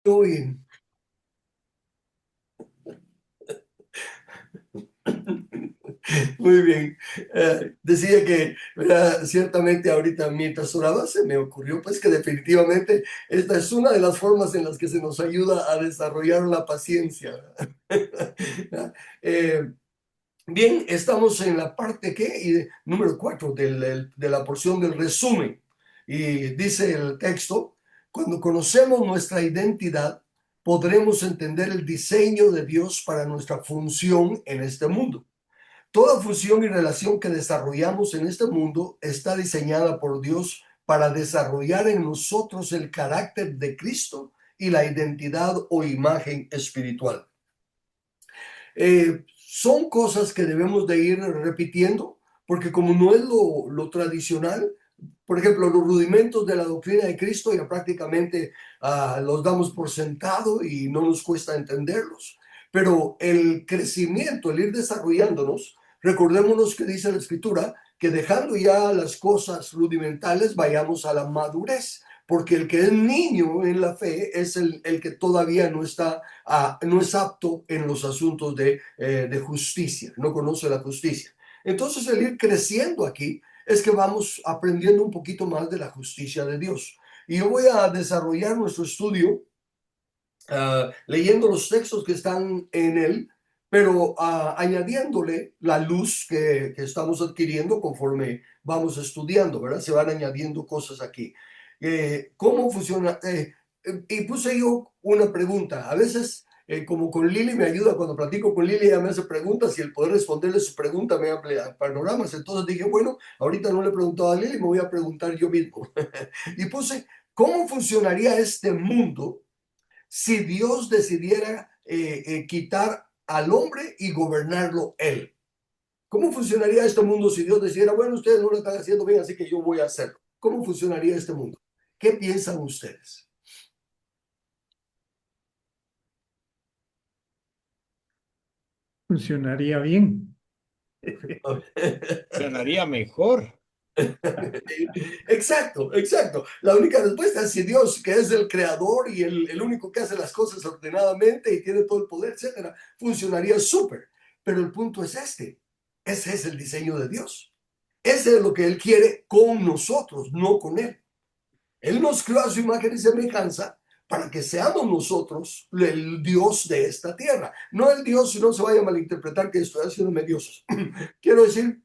Todo bien. Muy bien. Decía que, ¿verdad? Ciertamente ahorita mientras oraba se me ocurrió pues que definitivamente esta es una de las formas en las que se nos ayuda a desarrollar la paciencia. ¿Verdad? Eh, Bien, estamos en la parte número 4 de la porción del resumen. Y dice el texto, cuando conocemos nuestra identidad, podremos entender el diseño de Dios para nuestra función en este mundo. Toda función y relación que desarrollamos en este mundo está diseñada por Dios para desarrollar en nosotros el carácter de Cristo y la identidad o imagen espiritual. Son cosas que debemos de ir repitiendo, porque como no es lo tradicional, por ejemplo, los rudimentos de la doctrina de Cristo ya prácticamente los damos por sentado y no nos cuesta entenderlos. Pero el crecimiento, el ir desarrollándonos, recordémonos que dice la Escritura que dejando ya las cosas rudimentales vayamos a la madurez, porque el que es niño en la fe es el que todavía no es apto en los asuntos de justicia, no conoce la justicia. Entonces el ir creciendo aquí es que vamos aprendiendo un poquito más de la justicia de Dios. Y yo voy a desarrollar nuestro estudio leyendo los textos que están en él, pero añadiéndole la luz que estamos adquiriendo conforme vamos estudiando, ¿verdad? Se van añadiendo cosas aquí. ¿Cómo funciona? Y puse yo una pregunta. A veces, como con Lili me ayuda, cuando platico con Lili, ella me hace preguntas y el poder responderle su pregunta me abre panoramas. Entonces dije, bueno, ahorita no le he preguntado a Lili, me voy a preguntar yo mismo. Y puse, ¿cómo funcionaría este mundo si Dios decidiera quitar al hombre y gobernarlo él? ¿Cómo funcionaría este mundo si Dios decidiera, bueno, ustedes no lo están haciendo bien, así que yo voy a hacerlo? ¿Cómo funcionaría este mundo? ¿Qué piensan ustedes? Funcionaría bien. Sonaría mejor. Exacto, exacto. La única respuesta es si Dios, que es el creador y el único que hace las cosas ordenadamente y tiene todo el poder, etcétera, funcionaría súper. Pero el punto es este. Ese es el diseño de Dios. Ese es lo que Él quiere con nosotros, no con Él. Él nos creó a su imagen y semejanza para que seamos nosotros el Dios de esta tierra. No el Dios, si no se vaya a malinterpretar que estoy haciéndome dioses. Quiero decir,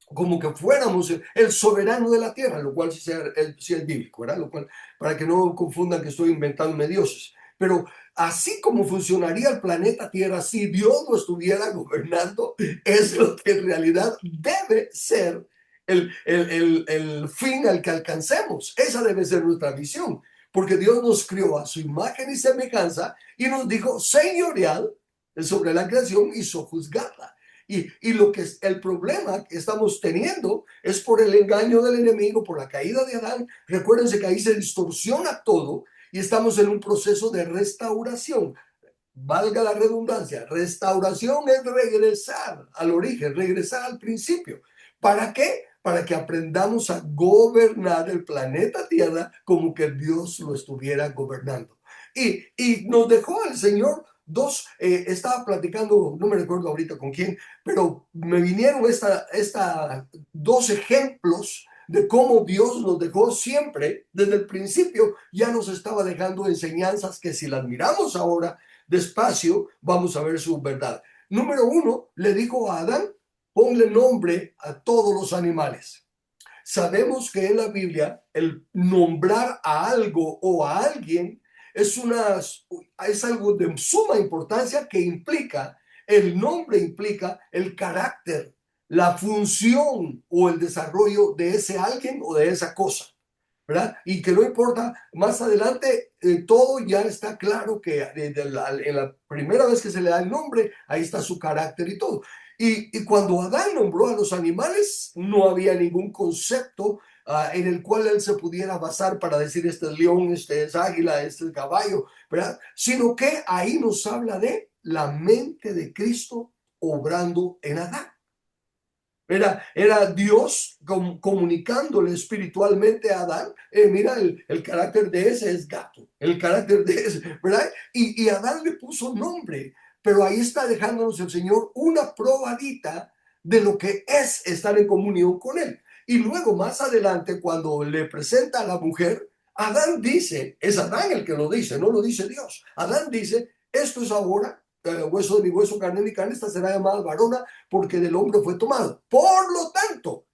como que fuéramos el soberano de la tierra, lo cual sí es bíblico, ¿verdad? Lo cual, para que no confundan que estoy inventándome dioses. Pero así como funcionaría el planeta Tierra si Dios lo estuviera gobernando, es lo que en realidad debe ser el fin al que alcancemos. Esa debe ser nuestra visión, porque Dios nos crió a su imagen y semejanza y nos dijo señorial sobre la creación y sojuzgarla. Y lo que es el problema que estamos teniendo es por el engaño del enemigo, por la caída de Adán. Recuérdense que ahí se distorsiona todo y estamos en un proceso de restauración. Valga la redundancia, restauración es regresar al origen, regresar al principio. ¿Para qué? Para que aprendamos a gobernar el planeta Tierra como que Dios lo estuviera gobernando. Y nos dejó el Señor estaba platicando, no me recuerdo ahorita con quién, pero me vinieron dos ejemplos de cómo Dios nos dejó siempre, desde el principio, ya nos estaba dejando enseñanzas que si las miramos ahora despacio, vamos a ver su verdad. Número uno, le dijo a Adán, ponle nombre a todos los animales. Sabemos que en la Biblia el nombrar a algo o a alguien es algo de suma importancia que implica, el nombre implica el carácter, la función o el desarrollo de ese alguien o de esa cosa. ¿Verdad? Y que no importa, más adelante todo ya está claro que en la primera vez que se le da el nombre, ahí está su carácter y todo. Y cuando Adán nombró a los animales, no había ningún concepto en el cual él se pudiera basar para decir este es león, este es águila, este es caballo, ¿verdad? Sino que ahí nos habla de la mente de Cristo obrando en Adán. Era Dios comunicándole espiritualmente a Adán. Mira, el carácter de ese es gato, el carácter de ese, ¿verdad? Y Adán le puso nombre, pero ahí está dejándonos el Señor una probadita de lo que es estar en comunión con Él. Y luego más adelante, cuando le presenta a la mujer, Adán dice, es Adán el que lo dice, no lo dice Dios. Adán dice, esto es ahora hueso de mi hueso, carne de mi carne, esta será llamada varona porque del hombre fue tomado. Por lo tanto,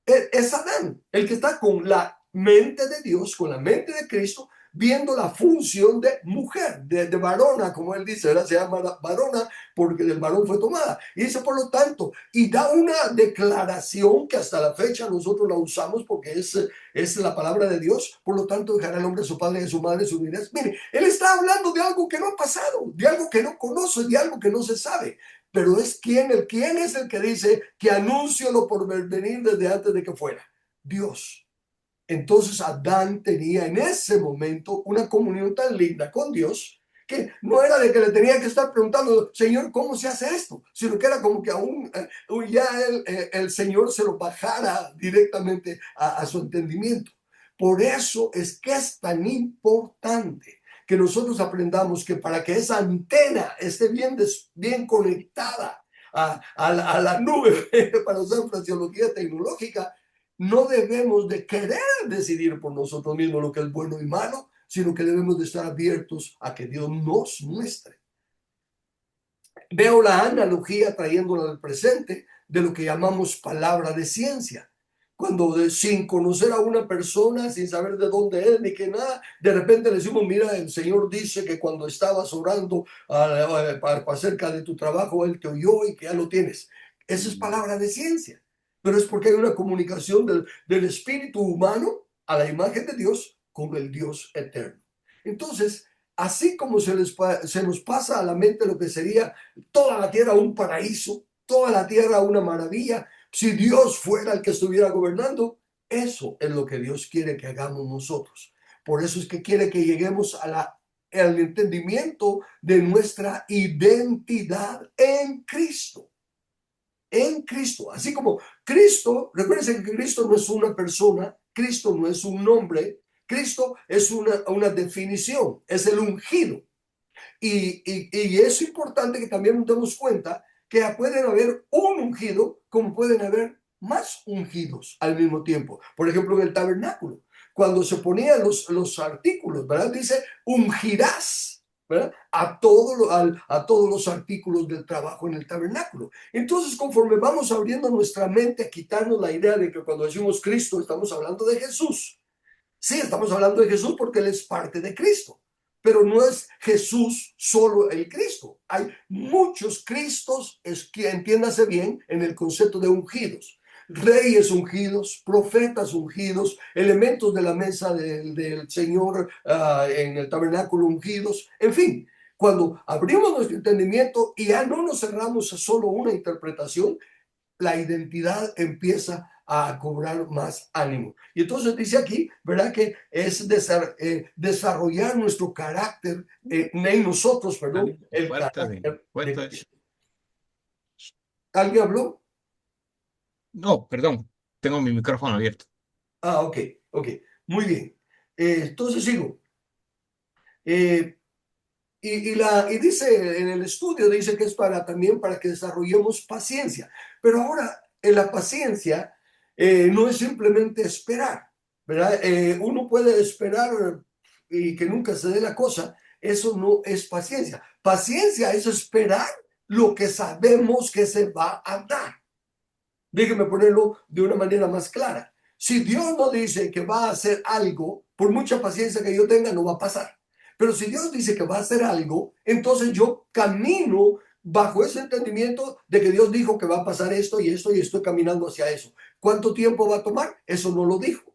es Adán el que está con la mente de Dios, con la mente de Cristo, viendo la función de mujer, de varona, como él dice, ¿verdad? Se llama varona porque del varón fue tomada. Y dice, por lo tanto, y da una declaración que hasta la fecha nosotros la usamos porque es la palabra de Dios. Por lo tanto, dejará el hombre a su padre y a su madre, su unidad. Mire, él está hablando de algo que no ha pasado, de algo que no conoce, de algo que no se sabe. Pero es quién es el que dice que anuncio lo por venir desde antes de que fuera. Dios. Entonces Adán tenía en ese momento una comunión tan linda con Dios que no era de que le tenía que estar preguntando, Señor, ¿cómo se hace esto? Sino que era como que aún ya el Señor se lo bajara directamente a su entendimiento. Por eso es que es tan importante que nosotros aprendamos que para que esa antena esté bien conectada a la nube, para usar fraseología tecnológica, no debemos de querer decidir por nosotros mismos lo que es bueno y malo, sino que debemos de estar abiertos a que Dios nos muestre. Veo la analogía trayéndola al presente de lo que llamamos palabra de ciencia. Cuando sin conocer a una persona, sin saber de dónde es ni qué nada, de repente le decimos, mira, el Señor dice que cuando estabas orando acerca de tu trabajo, Él te oyó y que ya lo tienes. Esa es palabra de ciencia. Pero es porque hay una comunicación del espíritu humano a la imagen de Dios con el Dios eterno. Entonces, así como se nos pasa a la mente lo que sería toda la tierra un paraíso, toda la tierra una maravilla, si Dios fuera el que estuviera gobernando, eso es lo que Dios quiere que hagamos nosotros. Por eso es que quiere que lleguemos al entendimiento de nuestra identidad en Cristo. En Cristo. Así como Cristo, recuérdense que Cristo no es una persona, Cristo no es un nombre, Cristo es una definición, es el ungido. Y es importante que también nos demos cuenta que pueden haber un ungido como pueden haber más ungidos al mismo tiempo. Por ejemplo, en el tabernáculo, cuando se ponían los artículos, ¿verdad? Dice, ungirás, ¿verdad? A todos los artículos del trabajo en el tabernáculo. Entonces, conforme vamos abriendo nuestra mente a quitarnos la idea de que cuando decimos Cristo estamos hablando de Jesús. Sí, estamos hablando de Jesús porque Él es parte de Cristo, pero no es Jesús solo el Cristo. Hay muchos Cristos, es que entiéndase bien en el concepto de ungidos. Reyes ungidos, profetas ungidos, elementos de la mesa del Señor en el tabernáculo ungidos, en fin. Cuando abrimos nuestro entendimiento y ya no nos cerramos a solo una interpretación, la identidad empieza a cobrar más ánimo. Y entonces dice aquí, ¿verdad? Que es desarrollar nuestro carácter en nosotros, perdón, el carácter de Fuerte. Cristo. ¿Alguien habló? No, perdón, tengo mi micrófono abierto. Ah, ok, ok, muy bien. Entonces sigo. Eh, y dice en el estudio, dice que es también para que desarrollemos paciencia. Pero ahora, en la paciencia no es simplemente esperar, ¿verdad? Uno puede esperar y que nunca se dé la cosa. Eso no es paciencia. Paciencia es esperar lo que sabemos que se va a dar. Déjeme ponerlo de una manera más clara. Si Dios no dice que va a hacer algo, por mucha paciencia que yo tenga, no va a pasar. Pero si Dios dice que va a hacer algo, entonces yo camino bajo ese entendimiento de que Dios dijo que va a pasar esto y esto y estoy caminando hacia eso. ¿Cuánto tiempo va a tomar? Eso no lo dijo,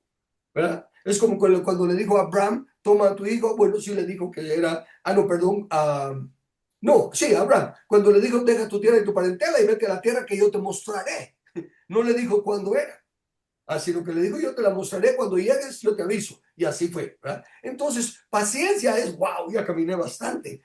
¿verdad? Es como cuando le dijo a Abraham, toma a tu hijo. Bueno, sí le dijo que era, no, perdón, no, sí, Abraham, cuando le dijo, deja tu tierra y tu parentela y vete a la tierra que yo te mostraré. No le dijo cuándo era. Así lo que le dijo, yo te la mostraré cuando llegues, yo te aviso. Y así fue, ¿verdad? Entonces, paciencia es, wow, ya caminé bastante.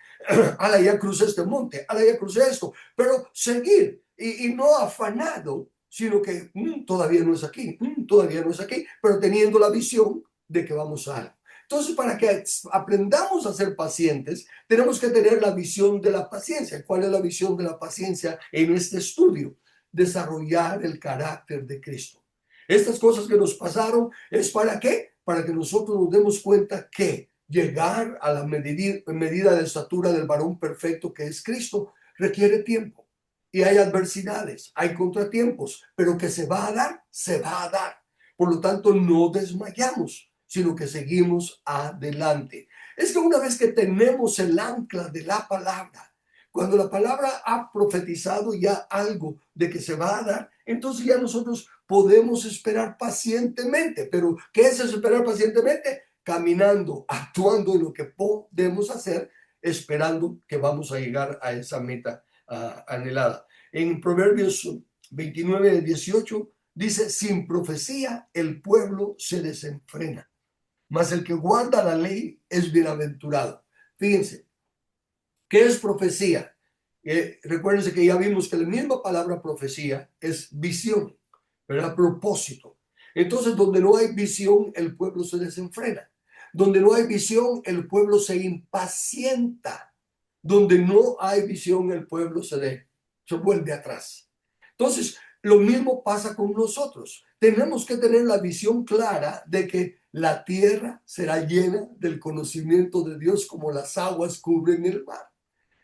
Ala, ya crucé este monte, ala, ya crucé esto. Pero seguir y no afanado sino que todavía no es aquí, todavía no es aquí, pero teniendo la visión de que vamos a algo. Entonces, para que aprendamos a ser pacientes, tenemos que tener la visión de la paciencia. ¿Cuál es la visión de la paciencia en este estudio? Desarrollar el carácter de Cristo. Estas cosas que nos pasaron es para qué? Para que nosotros nos demos cuenta que llegar a la medida de estatura del varón perfecto que es Cristo requiere tiempo. Y hay adversidades, hay contratiempos, pero que se va a dar, se va a dar. Por lo tanto, no desmayamos, sino que seguimos adelante. Es que una vez que tenemos el ancla de la palabra, cuando la palabra ha profetizado ya algo de que se va a dar, entonces ya nosotros podemos esperar pacientemente. Pero ¿qué es esperar pacientemente? Caminando, actuando en lo que podemos hacer, esperando que vamos a llegar a esa meta anhelada. En Proverbios 29:18 dice: sin profecía el pueblo se desenfrena, mas el que guarda la ley es bienaventurado. Fíjense, ¿qué es profecía? Recuérdense que ya vimos que la misma palabra profecía es visión, ¿verdad? Propósito. Entonces, donde no hay visión, el pueblo se desenfrena. Donde no hay visión, el pueblo se impacienta. Donde no hay visión, el pueblo se vuelve atrás. Entonces, lo mismo pasa con nosotros. Tenemos que tener la visión clara de que la tierra será llena del conocimiento de Dios como las aguas cubren el mar.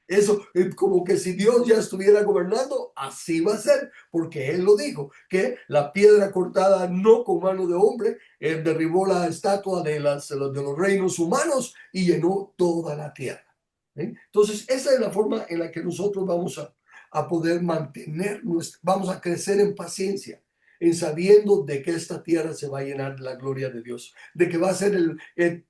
Eso, como que si Dios ya estuviera gobernando, así va a ser, porque Él lo dijo, que la piedra cortada no con mano de hombre derribó la estatua de los reinos humanos y llenó toda la tierra. Entonces, esa es la forma en la que nosotros vamos a poder mantener, vamos a crecer en paciencia, en sabiendo de que esta tierra se va a llenar de la gloria de Dios, de que va a ser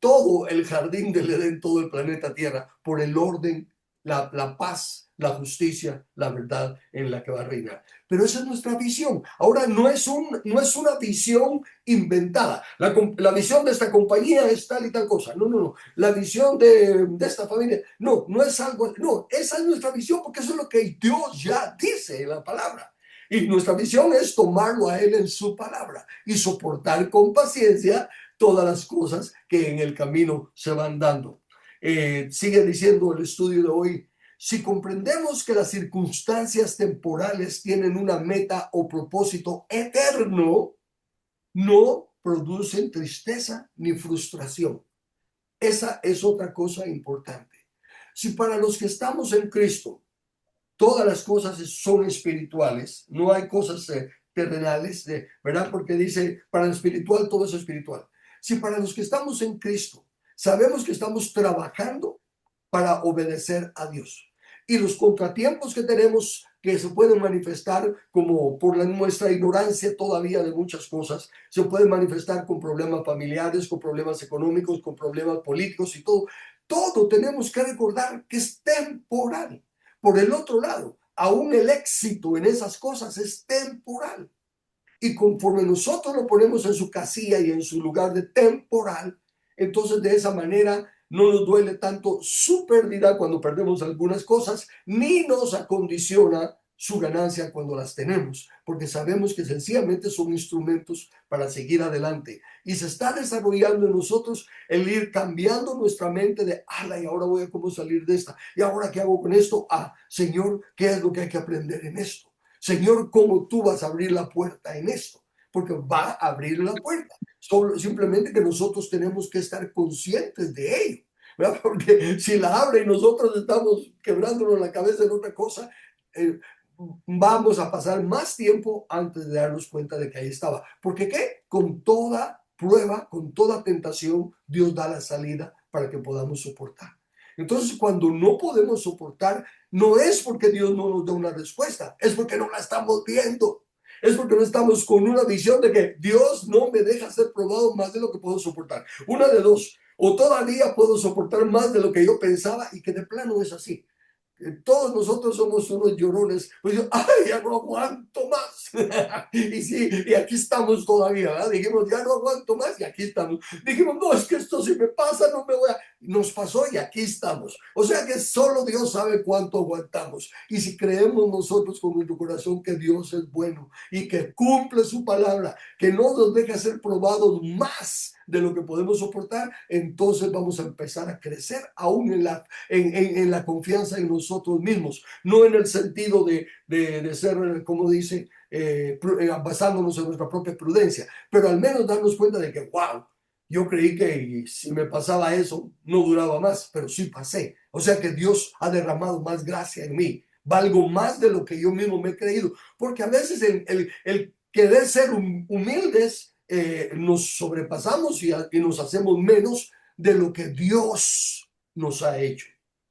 todo el jardín del Edén, todo el planeta Tierra, por el orden, la paz, la justicia, la verdad en la que va a reinar. Pero esa es nuestra visión. Ahora no es una visión inventada. La visión de esta compañía es tal y tal cosa. No, no, no. La visión de esta familia, no, no es algo, no, esa es nuestra visión porque eso es lo que Dios ya dice en la palabra. Y nuestra visión es tomarlo a Él en su palabra y soportar con paciencia todas las cosas que en el camino se van dando. Sigue diciendo el estudio de hoy: si comprendemos que las circunstancias temporales tienen una meta o propósito eterno, no producen tristeza ni frustración. Esa es otra cosa importante. Si para los que estamos en Cristo todas las cosas son espirituales, no hay cosas terrenales, ¿verdad? Porque dice, para el espiritual todo es espiritual. Si para los que estamos en Cristo sabemos que estamos trabajando para obedecer a Dios, y los contratiempos que tenemos que se pueden manifestar como por nuestra ignorancia todavía de muchas cosas, se pueden manifestar con problemas familiares, con problemas económicos, con problemas políticos y todo tenemos que recordar que es temporal. Por el otro lado, aún el éxito en esas cosas es temporal. Y conforme nosotros lo ponemos en su casilla y en su lugar de temporal, entonces de esa manera no nos duele tanto su pérdida cuando perdemos algunas cosas, ni nos acondiciona su ganancia cuando las tenemos, porque sabemos que sencillamente son instrumentos para seguir adelante. Y se está desarrollando en nosotros el ir cambiando nuestra mente de, ala, y ahora voy a cómo salir de esta, y ahora qué hago con esto, Señor, ¿qué es lo que hay que aprender en esto? Señor, ¿cómo tú vas a abrir la puerta en esto? Porque va a abrir la puerta. Simplemente que nosotros tenemos que estar conscientes de ello, ¿verdad? Porque si la abre y nosotros estamos quebrándonos la cabeza en otra cosa, vamos a pasar más tiempo antes de darnos cuenta de que ahí estaba. Porque ¿qué? Con toda prueba, con toda tentación, Dios da la salida para que podamos soportar. Entonces, cuando no podemos soportar, no es porque Dios no nos da una respuesta, es porque no la estamos viendo. Es porque no estamos con una visión de que Dios no me deja ser probado más de lo que puedo soportar. Una de dos: o todavía puedo soportar más de lo que yo pensaba, y que de plano es así. Todos nosotros somos unos llorones. Pues yo, ay, ya no aguanto más. Y sí, y aquí estamos todavía, ¿verdad? Dijimos, ya no aguanto más y aquí estamos. Dijimos, no, es que esto si me pasa, no me voy a... Nos pasó y aquí estamos. O sea que solo Dios sabe cuánto aguantamos. Y si creemos nosotros con nuestro corazón que Dios es bueno y que cumple su palabra, que no nos deja ser probados más de lo que podemos soportar, entonces vamos a empezar a crecer aún en la confianza en nosotros mismos, no en el sentido de ser, como dice, basándonos en nuestra propia prudencia, pero al menos darnos cuenta de que, wow, yo creí que si me pasaba eso, no duraba más, pero sí pasé. O sea que Dios ha derramado más gracia en mí. Valgo más de lo que yo mismo me he creído. Porque a veces el querer ser humildes, nos sobrepasamos y nos hacemos menos de lo que Dios nos ha hecho.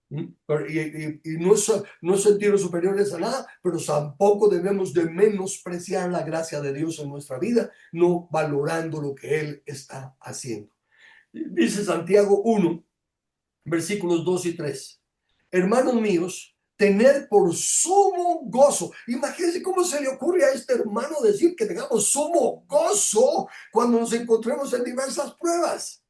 Y no sentirnos superiores a nada, pero tampoco debemos de menospreciar la gracia de Dios en nuestra vida, no valorando lo que Él está haciendo. Dice Santiago 1, versículos 2 y 3. Hermanos míos, tener por sumo gozo. Imagínense cómo se le ocurre a este hermano decir que tengamos sumo gozo cuando nos encontremos en diversas pruebas.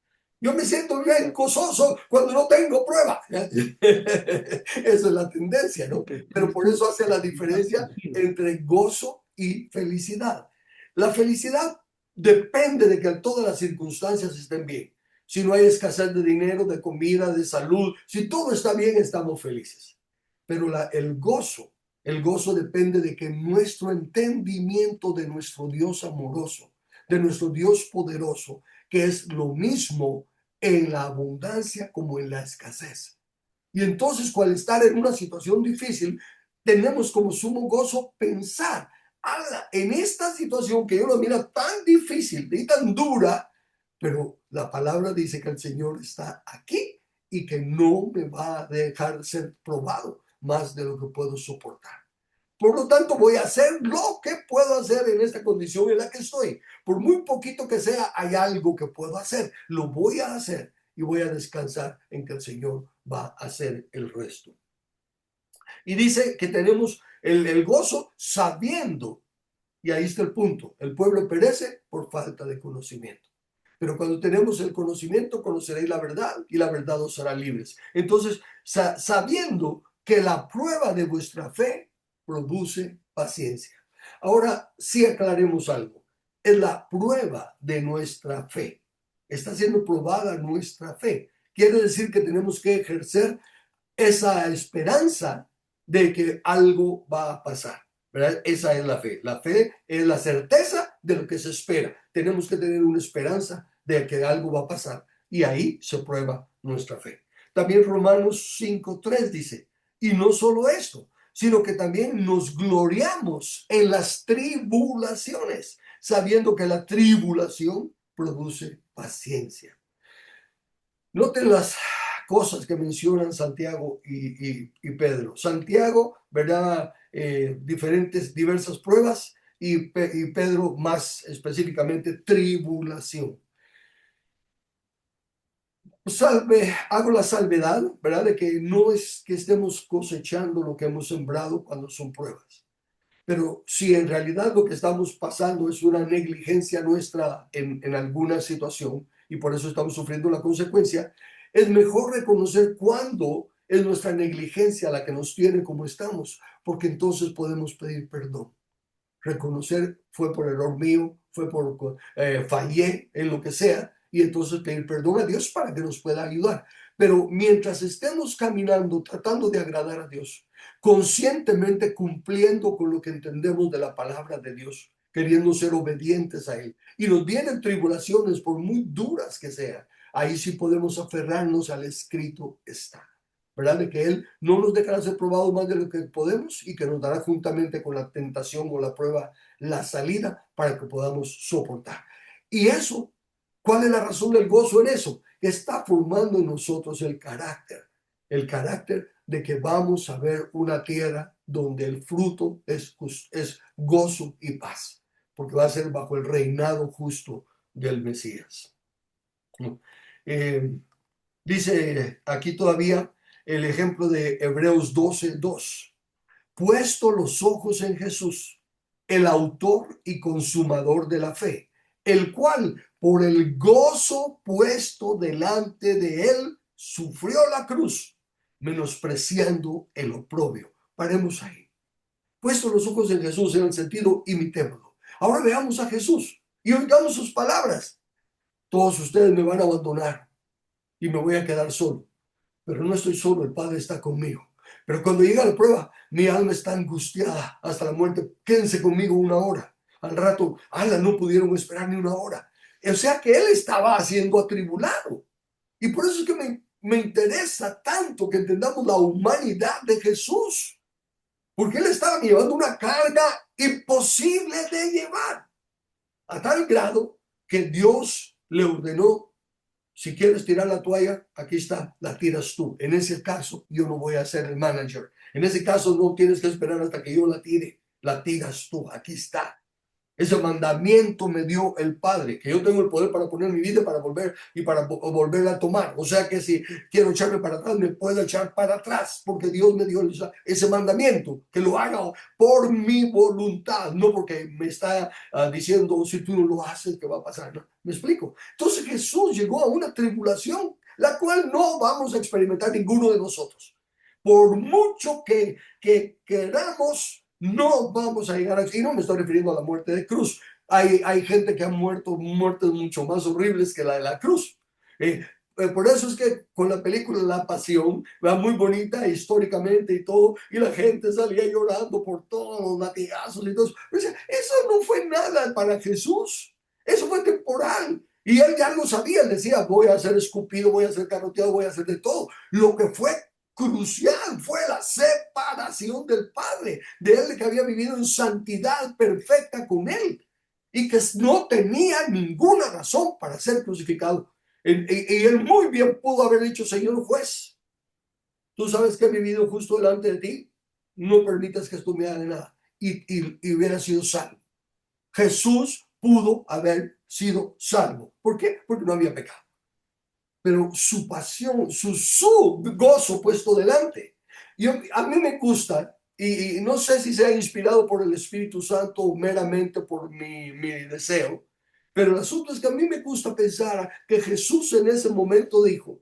Yo me siento bien gozoso cuando no tengo prueba. Esa es la tendencia, ¿no? Pero por eso hace la diferencia entre gozo y felicidad. La felicidad depende de que todas las circunstancias estén bien. Si no hay escasez de dinero, de comida, de salud, si todo está bien, estamos felices. Pero el gozo depende de que nuestro entendimiento de nuestro Dios amoroso, de nuestro Dios poderoso, que es lo mismo en la abundancia como en la escasez. Y entonces, cuando estar en una situación difícil, tenemos como sumo gozo pensar, en esta situación que yo lo mira tan difícil y tan dura, pero la palabra dice que el Señor está aquí y que no me va a dejar ser probado más de lo que puedo soportar. Por lo tanto, voy a hacer lo que puedo hacer en esta condición en la que estoy. Por muy poquito que sea, hay algo que puedo hacer. Lo voy a hacer y voy a descansar en que el Señor va a hacer el resto. Y dice que tenemos el gozo sabiendo, y ahí está el punto, el pueblo perece por falta de conocimiento. Pero cuando tenemos el conocimiento, conoceréis la verdad y la verdad os hará libres. Entonces, sabiendo que la prueba de vuestra fe produce paciencia. Ahora sí aclaremos algo. Es la prueba de nuestra fe. Está siendo probada nuestra fe. Quiere decir que tenemos que ejercer esa esperanza de que algo va a pasar, ¿verdad? Esa es la fe. La fe es la certeza de lo que se espera. Tenemos que tener una esperanza de que algo va a pasar y ahí se prueba nuestra fe. También Romanos 5:3 dice, y no solo esto, sino que también nos gloriamos en las tribulaciones, sabiendo que la tribulación produce paciencia. Noten las cosas que mencionan Santiago y Pedro. Santiago, ¿verdad? Diversas pruebas y Pedro más específicamente tribulación. Hago la salvedad, ¿verdad? De que no es que estemos cosechando lo que hemos sembrado cuando son pruebas. Pero si en realidad lo que estamos pasando es una negligencia nuestra en alguna situación y por eso estamos sufriendo la consecuencia, es mejor reconocer cuándo es nuestra negligencia la que nos tiene como estamos, porque entonces podemos pedir perdón. Reconocer fue por error mío, fallé en lo que sea, y entonces pedir perdón a Dios para que nos pueda ayudar. Pero mientras estemos caminando, tratando de agradar a Dios, conscientemente cumpliendo con lo que entendemos de la palabra de Dios, queriendo ser obedientes a Él, y nos vienen tribulaciones por muy duras que sean, ahí sí podemos aferrarnos al escrito está. ¿Verdad? De que Él no nos dejará ser probados más de lo que podemos y que nos dará juntamente con la tentación o la prueba la salida para que podamos soportar. Y eso, ¿cuál es la razón del gozo en eso? Está formando en nosotros el carácter de que vamos a ver una tierra donde el fruto es gozo y paz, porque va a ser bajo el reinado justo del Mesías. Eh, Dice aquí todavía el ejemplo de Hebreos 12:2. Puesto los ojos en Jesús, el autor y consumador de la fe, el cual por el gozo puesto delante de él sufrió la cruz, menospreciando el oprobio. Paremos ahí. Puesto los ojos en Jesús en el sentido imitémoslo. Ahora veamos a Jesús y oigamos sus palabras. Todos ustedes me van a abandonar y me voy a quedar solo. Pero no estoy solo, el Padre está conmigo. Pero cuando llega la prueba, mi alma está angustiada hasta la muerte. Quédense conmigo una hora. Al rato, ala, no pudieron esperar ni una hora. O sea que él estaba siendo atribulado. Y por eso es que me interesa tanto que entendamos la humanidad de Jesús. Porque él estaba llevando una carga imposible de llevar. A tal grado que Dios le ordenó: si quieres tirar la toalla, aquí está, la tiras tú. En ese caso, yo no voy a ser el manager. En ese caso, no tienes que esperar hasta que yo la tire. La tiras tú, aquí está. Ese mandamiento me dio el Padre, que yo tengo el poder para poner mi vida para volver y para volver a tomar. O sea que si quiero echarme para atrás, me puedo echar para atrás, porque Dios me dio ese mandamiento, que lo haga por mi voluntad, no porque me está diciendo: si tú no lo haces, ¿qué va a pasar? ¿No? ¿Me explico? Entonces Jesús llegó a una tribulación, la cual no vamos a experimentar ninguno de nosotros. Por mucho que queramos, no vamos a llegar a... Y no me estoy refiriendo a la muerte de cruz. Hay gente que ha muerto muertes mucho más horribles que la de la cruz. Por eso es que con la película La Pasión, va muy bonita históricamente y todo, y la gente salía llorando por todos los latigazos y todo. O sea, eso no fue nada para Jesús. Eso fue temporal. Y él ya lo sabía. Él decía: voy a ser escupido, voy a ser garroteado, voy a hacer de todo. Lo que fue crucial fue la separación del Padre, de él que había vivido en santidad perfecta con él y que no tenía ninguna razón para ser crucificado. Y él muy bien pudo haber dicho: Señor juez, tú sabes que he vivido justo delante de ti, no permitas que esto me haga nada. Y hubiera sido salvo. Jesús pudo haber sido salvo. ¿Por qué? Porque no había pecado. Pero su pasión, su gozo puesto delante. A mí me gusta, y no sé si sea inspirado por el Espíritu Santo o meramente por mi deseo, pero el asunto es que a mí me gusta pensar que Jesús en ese momento dijo: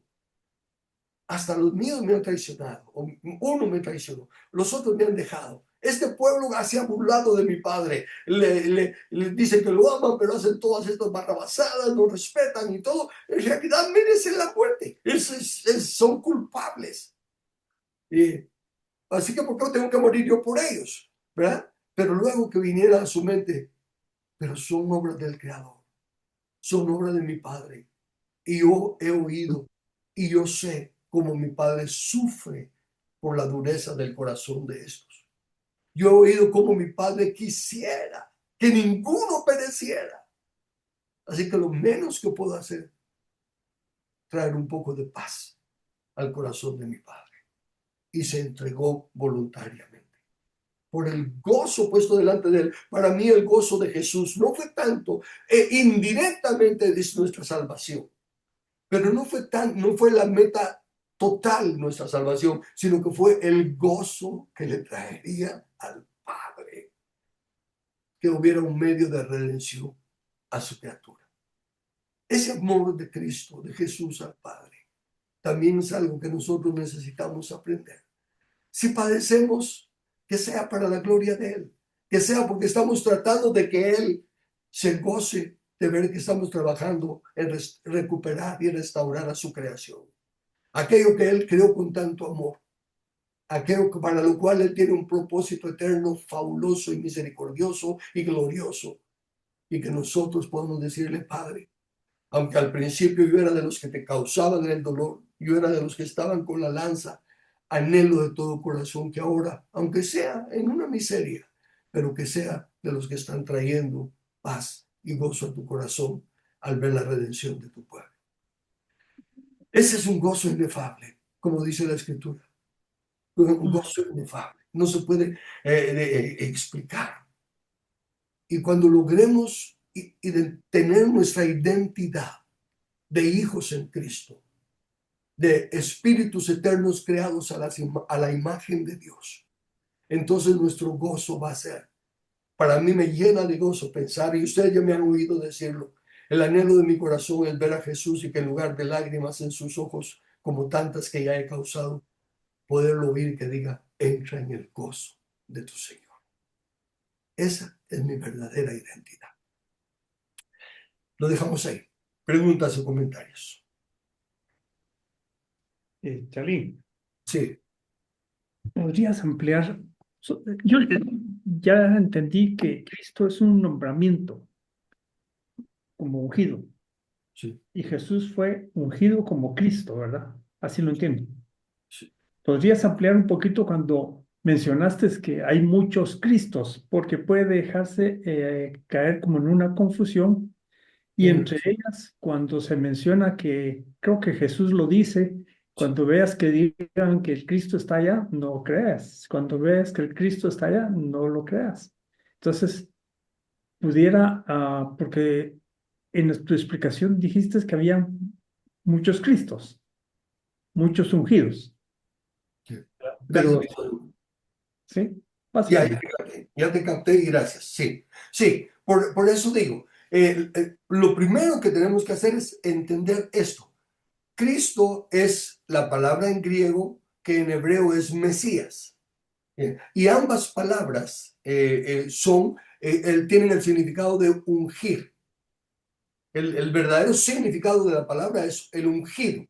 hasta los míos me han traicionado, uno me traicionó, los otros me han dejado. Este pueblo se ha burlado de mi Padre, le dicen que lo aman, pero hacen todas estas barrabasadas, no respetan y todo. En realidad merecen la muerte, son culpables. Así que ¿por qué tengo que morir yo por ellos? ¿Verdad? Pero luego que viniera a su mente: pero son obras del Creador, son obras de mi Padre. Y yo he oído y yo sé cómo mi Padre sufre por la dureza del corazón de estos. Yo he oído cómo mi Padre quisiera que ninguno pereciera. Así que lo menos que puedo hacer es traer un poco de paz al corazón de mi Padre. Y se entregó voluntariamente por el gozo puesto delante de él. Para mí el gozo de Jesús no fue tanto, indirectamente es nuestra salvación, pero no fue la meta total nuestra salvación, sino que fue el gozo que le traería al Padre que hubiera un medio de redención a su criatura. Ese amor de Cristo, de Jesús al Padre, también es algo que nosotros necesitamos aprender. Si padecemos, que sea para la gloria de Él, que sea porque estamos tratando de que Él se goce de ver que estamos trabajando en recuperar y restaurar a su creación. Aquello que Él creó con tanto amor, aquello para lo cual Él tiene un propósito eterno, fabuloso y misericordioso y glorioso. Y que nosotros podamos decirle: Padre, aunque al principio yo era de los que te causaban el dolor, yo era de los que estaban con la lanza, anhelo de todo corazón que ahora, aunque sea en una miseria, pero que sea de los que están trayendo paz y gozo a tu corazón al ver la redención de tu pueblo. Ese es un gozo inefable, como dice la Escritura. Un gozo inefable. No se puede explicar. Y cuando logremos tener nuestra identidad de hijos en Cristo, de espíritus eternos creados a la imagen de Dios, entonces nuestro gozo va a ser Para mí me llena de gozo pensar, y ustedes ya me han oído decirlo, el anhelo de mi corazón es ver a Jesús y que en lugar de lágrimas en sus ojos, como tantas que ya he causado, poderlo oír que diga, entra en el gozo de tu Señor. Esa es mi verdadera identidad. Lo dejamos ahí. Preguntas o comentarios. Chalín, Sí, ¿podrías ampliar? Yo ya entendí que Cristo es un nombramiento como ungido sí, y Jesús fue ungido como Cristo, ¿verdad? Así lo entiendo. sí, ¿Podrías ampliar un poquito cuando mencionaste que hay muchos Cristos? Porque puede dejarse caer como en una confusión. Y tienes entre razón. ellas, cuando se menciona que, creo que Jesús lo dice, Sí, cuando veas que digan que el Cristo está allá, no creas. Cuando veas que el Cristo está allá, no lo creas. Entonces, pudiera, porque en tu explicación dijiste que había muchos Cristos, muchos ungidos, sí. Gracias. pero sí, Ya, básicamente. ya te capté y gracias. Sí, sí, por eso digo, lo primero que tenemos que hacer es entender esto. Cristo es la palabra en griego que en hebreo es Mesías. Y ambas palabras tienen el significado de ungir. El verdadero significado de la palabra es el ungido.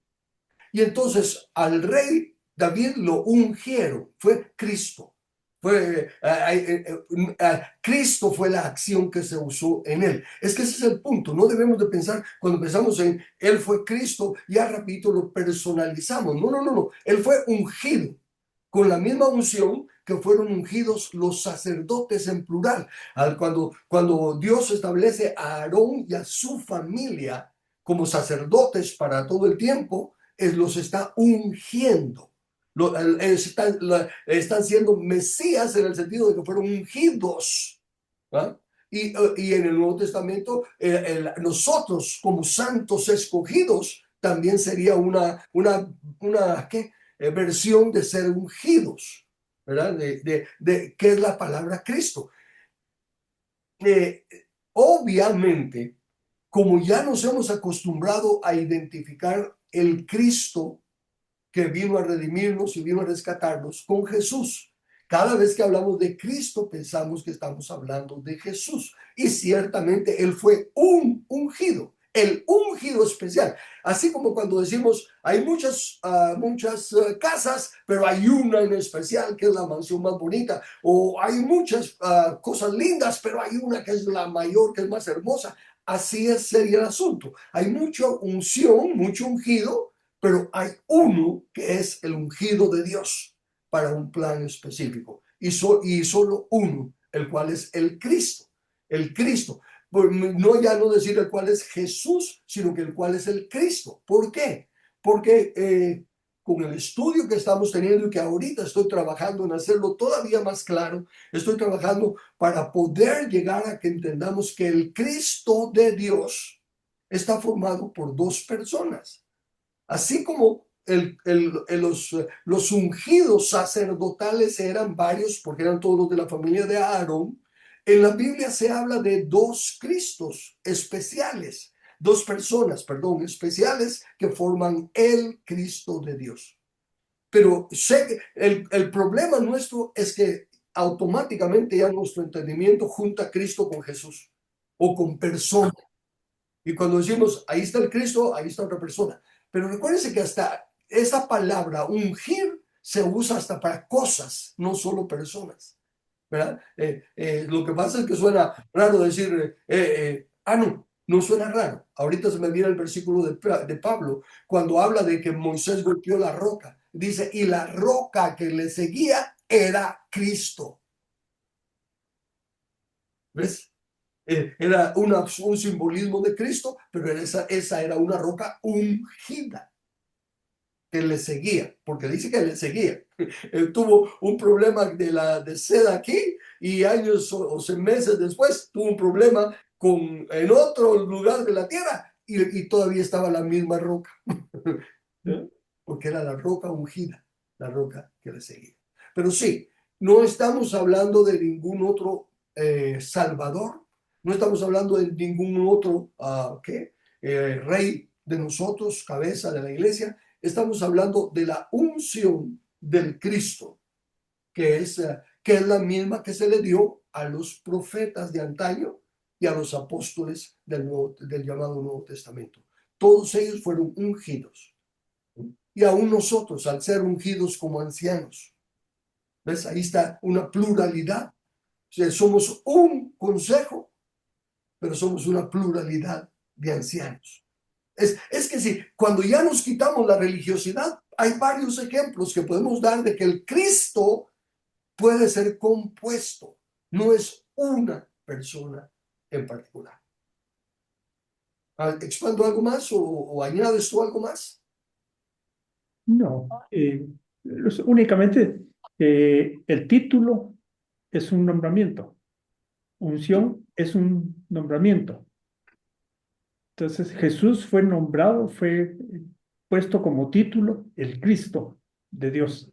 Y entonces al rey David lo ungieron, fue Cristo. Cristo fue la acción que se usó en él. Es que ese es el punto. No debemos de pensar cuando pensamos en él fue Cristo, ya rapidito lo personalizamos. No, no, no, no. Él fue ungido con la misma unción que fueron ungidos los sacerdotes en plural. Cuando Dios establece a Aarón y a su familia como sacerdotes para todo el tiempo, los está ungiendo. Están siendo Mesías en el sentido de que fueron ungidos. ¿Ah? Y en el Nuevo Testamento, nosotros como santos escogidos, también sería ¿qué? Versión de ser ungidos, ¿verdad? ¿Qué es la palabra Cristo? Eh, Obviamente, como ya nos hemos acostumbrado a identificar el Cristo que vino a redimirnos y vino a rescatarnos con Jesús. Cada vez que hablamos de Cristo pensamos que estamos hablando de Jesús. Y ciertamente Él fue un ungido, el ungido especial. Así como cuando decimos, hay muchas casas, pero hay una en especial que es la mansión más bonita. O hay muchas cosas lindas, pero hay una que es la mayor, que es más hermosa. Sería el asunto. Hay mucha unción, mucho ungido, pero hay uno que es el ungido de Dios para un plan específico. Y solo uno, el cual es el Cristo. El Cristo. No ya no decir el cual es Jesús, sino que el cual es el Cristo. ¿Por qué? Porque con el estudio que estamos teniendo y que ahorita estoy trabajando en hacerlo todavía más claro, estoy trabajando para poder llegar a que entendamos que el Cristo de Dios está formado por dos personas. Así como los ungidos sacerdotales eran varios, porque eran todos los de la familia de Aarón, en la Biblia se habla de dos Cristos especiales, dos personas, perdón, especiales que forman el Cristo de Dios. Pero sé que el problema nuestro es que automáticamente ya nuestro entendimiento junta a Cristo con Jesús o con personas. Y cuando decimos, ahí está el Cristo, ahí está otra persona. Pero recuérdense que hasta esa palabra, ungir, se usa hasta para cosas, no solo personas. ¿Verdad? Lo que pasa es que suena raro decir, no, no suena raro. Ahorita se me viene el versículo de Pablo, cuando habla de que Moisés golpeó la roca. Dice, y la roca que le seguía era Cristo. ¿Ves? Era un simbolismo de Cristo, pero esa era una roca ungida que le seguía, porque dice que le seguía. Él tuvo un problema de sed aquí y años o meses después tuvo un problema en otro lugar de la tierra y todavía estaba la misma roca, porque era la roca ungida, la roca que le seguía. Pero sí, no estamos hablando de ningún otro Salvador. No estamos hablando de ningún otro rey de nosotros, cabeza de la iglesia. Estamos hablando de la unción del Cristo, que es la misma que se le dio a los profetas de antaño y a los apóstoles del llamado Nuevo Testamento. Todos ellos fueron ungidos. Y aún nosotros, al ser ungidos como ancianos, ¿ves? Ahí está una pluralidad. O sea, somos un consejo, pero somos una pluralidad de ancianos. Es que sí, cuando ya nos quitamos la religiosidad, hay varios ejemplos que podemos dar de que el Cristo puede ser compuesto, no es una persona en particular. ¿Expando algo más o añades tú algo más? No, únicamente el título es un nombramiento, unción es un nombramiento. Entonces Jesús fue nombrado, fue puesto como título el Cristo de Dios.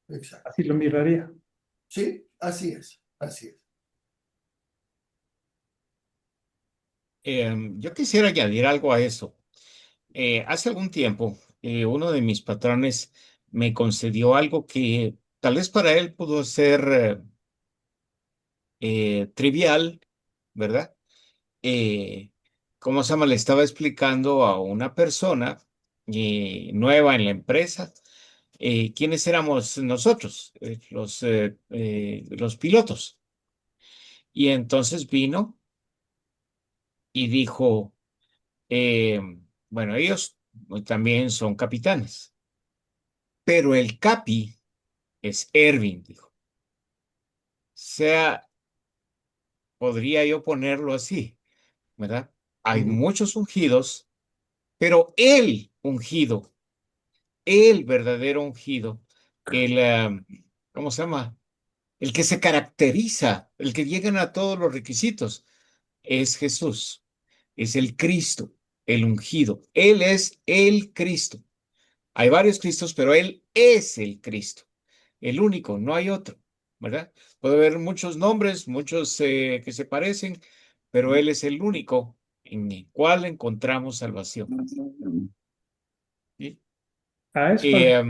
Exacto. Así lo miraría. Sí, así es, así es. Yo quisiera añadir algo a eso. Hace algún tiempo, uno de mis patrones me concedió algo que tal vez para él pudo ser trivial, ¿verdad? Eh, ¿Cómo se llama? Le estaba explicando a una persona nueva en la empresa quiénes éramos nosotros, los pilotos. Y entonces vino y dijo, eh, bueno, ellos también son capitanes, pero el capi es Ervin, dijo. O sea, podría yo ponerlo así, ¿verdad? Hay Ujú, muchos ungidos, pero el verdadero ungido, el, ¿cómo se llama? El que se caracteriza, el que llegan a todos los requisitos, es Jesús, es el Cristo, el ungido. Él es el Cristo. Hay varios Cristos, pero Él es el Cristo, el único, no hay otro, ¿verdad? Puede haber muchos nombres, muchos que se parecen, pero Él es el único en el cual encontramos salvación. ¿Sí? A eso, Eh,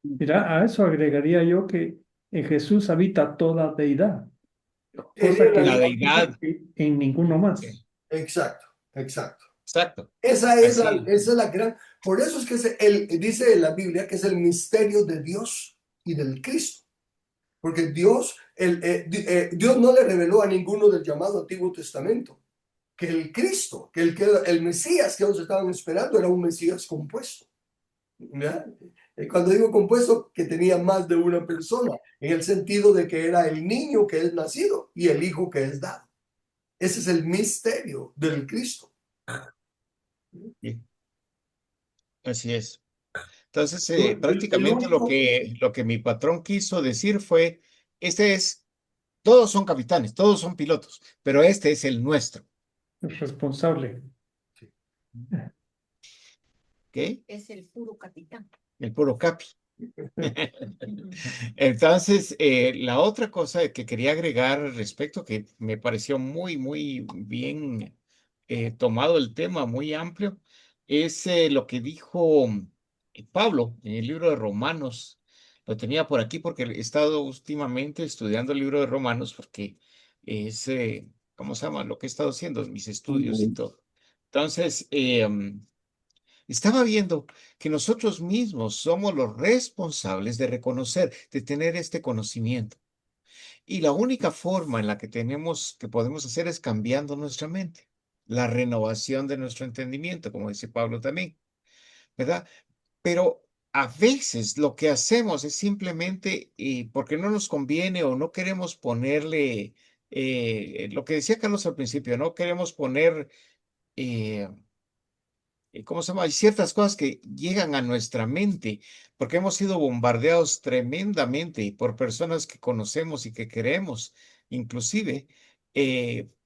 mira, a eso agregaría yo que en Jesús habita toda deidad, cosa sería que la no deidad, existe en ninguno más. exacto, exacto. exacto, Esa así, es la gran, por eso es que dice en la Biblia que es el misterio de Dios y del Cristo, porque Dios no le reveló a ninguno del llamado Antiguo Testamento que el Cristo, el Mesías que ellos estaban esperando era un Mesías compuesto. ¿Ya? Cuando digo compuesto, que tenía más de una persona, en el sentido de que era el niño que es nacido y el hijo que es dado. Ese es el misterio del Cristo. sí, así es. Entonces, El prácticamente único, lo que mi patrón quiso decir fue, este es, todos son capitanes, todos son pilotos, pero este es el nuestro, Responsable. ¿ok? Es el puro capitán. El puro capi. Entonces, la otra cosa que quería agregar al respecto, que me pareció muy, muy bien tomado el tema, muy amplio, es lo que dijo Pablo en el libro de Romanos. Lo tenía por aquí porque he estado últimamente estudiando el libro de Romanos porque es, ¿cómo se llama? Lo que he estado haciendo, mis estudios y todo. Entonces, estaba viendo que nosotros mismos somos los responsables de reconocer, de tener este conocimiento. Y la única forma en la que tenemos, que podemos hacer es cambiando nuestra mente, la renovación de nuestro entendimiento, como dice Pablo también, ¿verdad? Pero a veces lo que hacemos es simplemente porque no nos conviene o no queremos ponerle, lo que decía Carlos al principio, no queremos poner eh, ¿cómo se llama? Hay ciertas cosas que llegan a nuestra mente porque hemos sido bombardeados tremendamente por personas que conocemos y que queremos, inclusive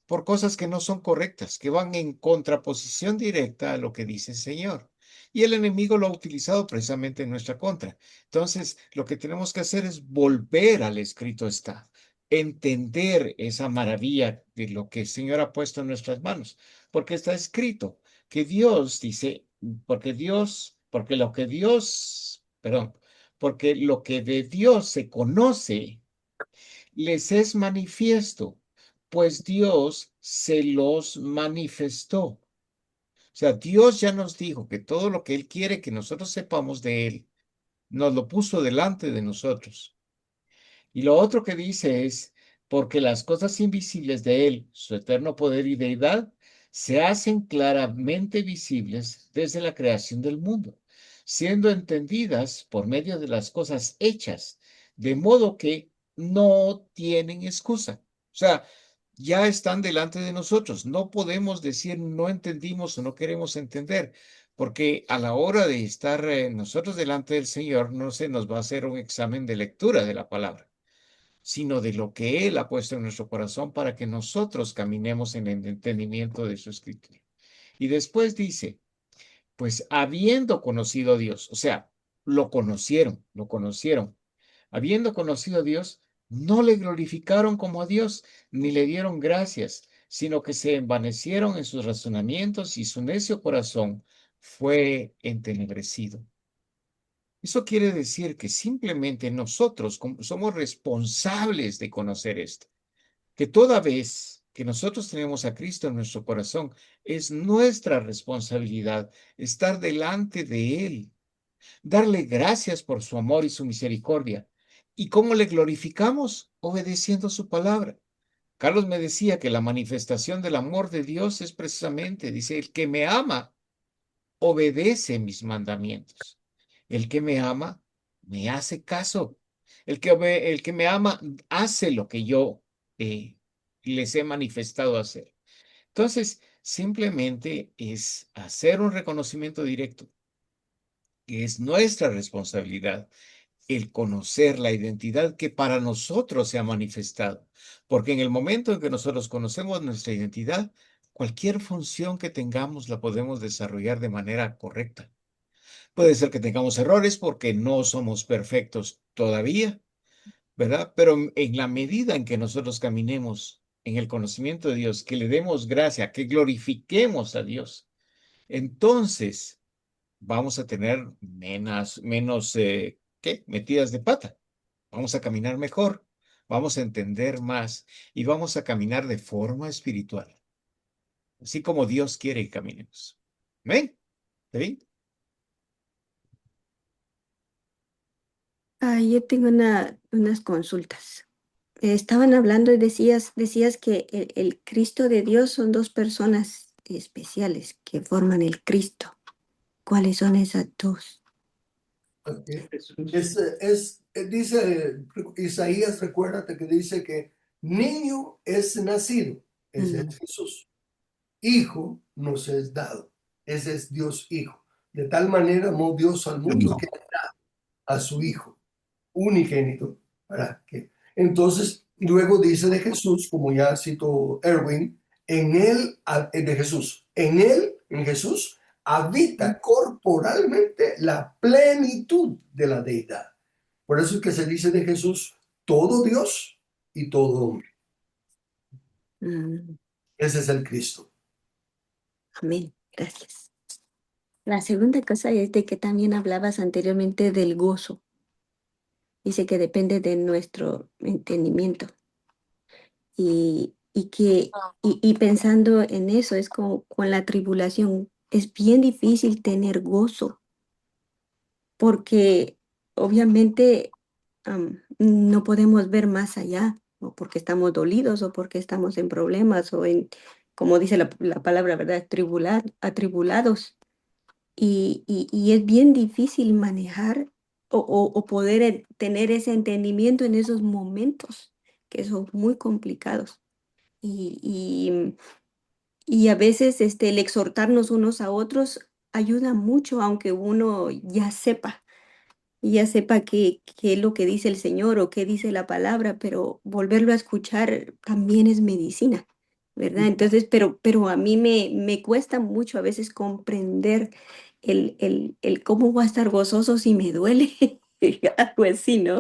por cosas que no son correctas, que van en contraposición directa a lo que dice el Señor. Y el enemigo lo ha utilizado precisamente en nuestra contra. Entonces, lo que tenemos que hacer es volver al escrito está. entender esa maravilla de lo que el Señor ha puesto en nuestras manos, porque está escrito que Dios dice, porque lo que Dios, perdón, porque lo que de Dios se conoce les es manifiesto, pues Dios se los manifestó. O sea, Dios ya nos dijo que todo lo que Él quiere que nosotros sepamos de Él, nos lo puso delante de nosotros. Y lo otro que dice es, porque las cosas invisibles de Él, su eterno poder y deidad, se hacen claramente visibles desde la creación del mundo, siendo entendidas por medio de las cosas hechas, de modo que no tienen excusa. O sea, ya están delante de nosotros. No podemos decir no entendimos o no queremos entender, porque a la hora de estar nosotros delante del Señor, no se nos va a hacer un examen de lectura de la palabra, sino de lo que Él ha puesto en nuestro corazón para que nosotros caminemos en el entendimiento de su escritura. Y después dice, pues habiendo conocido a Dios, o sea, lo conocieron, habiendo conocido a Dios, no le glorificaron como a Dios, ni le dieron gracias, sino que se envanecieron en sus razonamientos y su necio corazón fue entenebrecido. Eso quiere decir que simplemente nosotros somos responsables de conocer esto, que toda vez que nosotros tenemos a Cristo en nuestro corazón, es nuestra responsabilidad estar delante de Él, darle gracias por su amor y su misericordia. ¿Y cómo le glorificamos? Obedeciendo su palabra. Carlos me decía que la manifestación del amor de Dios es precisamente, dice, el que me ama obedece mis mandamientos. El que me ama, me hace caso. El que me ama hace lo que yo les he manifestado hacer. Entonces, simplemente es hacer un reconocimiento directo, que es nuestra responsabilidad, el conocer la identidad que para nosotros se ha manifestado. Porque en el momento en que nosotros conocemos nuestra identidad, cualquier función que tengamos la podemos desarrollar de manera correcta. Puede ser que tengamos errores porque no somos perfectos todavía, ¿verdad? Pero en la medida en que nosotros caminemos en el conocimiento de Dios, que le demos gracia, que glorifiquemos a Dios, entonces vamos a tener menos ¿qué? Metidas de pata. Vamos a caminar mejor, vamos a entender más y vamos a caminar de forma espiritual, así como Dios quiere que caminemos. ¿Ven? ¿Sí? Yo tengo unas consultas. Estaban hablando y decías que el Cristo de Dios son dos personas especiales que forman el Cristo. ¿Cuáles son esas dos? Ok. Jesús. Dice Isaías, recuérdate que dice que niño es nacido, ese Mm, es Jesús. Hijo nos es dado, ese es Dios Hijo. De tal manera amó Dios al mundo que a su Hijo unigénito, para que entonces luego dice de Jesús, como ya citó Erwin, en él, de Jesús, en Jesús, habita corporalmente la plenitud de la deidad. Por eso es que se dice de Jesús todo Dios y todo hombre. mm, Ese es el Cristo. amén. Gracias. La segunda cosa es de que también hablabas anteriormente del gozo. Dice que depende de nuestro entendimiento. Y pensando en eso, es como con la tribulación, es bien difícil tener gozo, porque obviamente no podemos ver más allá, o porque estamos dolidos, o porque estamos en problemas, o en, como dice la palabra, ¿verdad? Atribulados. Y es bien difícil manejar o poder tener ese entendimiento en esos momentos, que son muy complicados. Y, y, y a veces el exhortarnos unos a otros ayuda mucho, aunque uno ya sepa qué es lo que dice el Señor o qué dice la palabra, pero volverlo a escuchar también es medicina, ¿verdad? Entonces, pero a mí me cuesta mucho a veces comprender el cómo voy a estar gozoso si me duele, algo así, ¿no?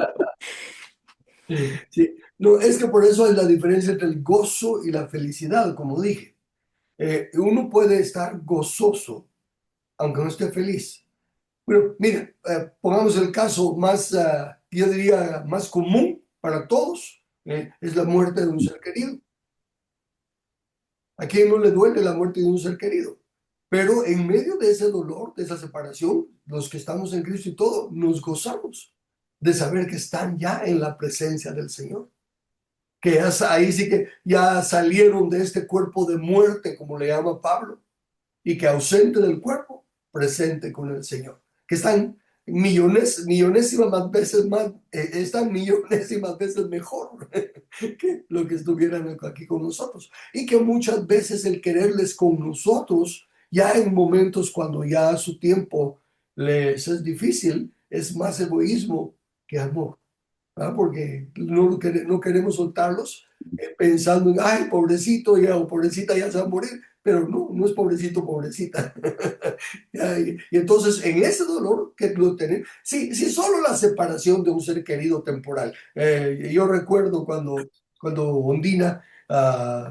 Sí, No, es que por eso es la diferencia entre el gozo y la felicidad, como dije. Uno puede estar gozoso, aunque no esté feliz. Bueno, mira, pongamos el caso más, yo diría, más común para todos, es la muerte de un ser querido. ¿A quién no le duele la muerte de un ser querido? Pero en medio de ese dolor, de esa separación, los que estamos en Cristo y todo, nos gozamos de saber que están ya en la presencia del Señor. Que ahí sí que ya salieron de este cuerpo de muerte, como le llama Pablo, y que ausente del cuerpo, presente con el Señor. Que están millonésimas más veces más, están millonésimas veces mejor que lo que estuvieran aquí con nosotros. Y que muchas veces el quererles con nosotros, ya en momentos cuando ya su tiempo les es difícil, es más egoísmo que amor. ¿Ah? Porque no queremos soltarlos pensando en, ay, pobrecito ya, o pobrecita ya se va a morir, pero no, no es pobrecito, pobrecita. Y entonces en ese dolor que lo tenemos, sí, sí, solo la separación de un ser querido temporal. Yo recuerdo cuando Ondina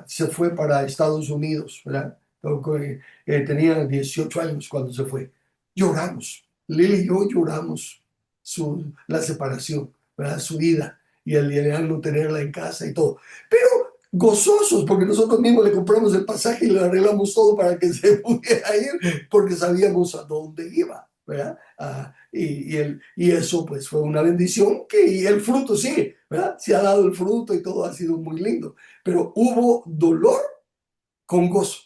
se fue para Estados Unidos, ¿verdad? Tenía 18 años cuando se fue. Lloramos, Lili y yo lloramos la separación, ¿verdad? Su vida y el no tenerla en casa y todo. Pero gozosos, porque nosotros mismos le compramos el pasaje y le arreglamos todo para que se pudiera ir, porque sabíamos a dónde iba, ¿verdad? Y eso pues fue una bendición y el fruto sí, ¿verdad? Se ha dado el fruto y todo ha sido muy lindo, pero hubo dolor con gozo.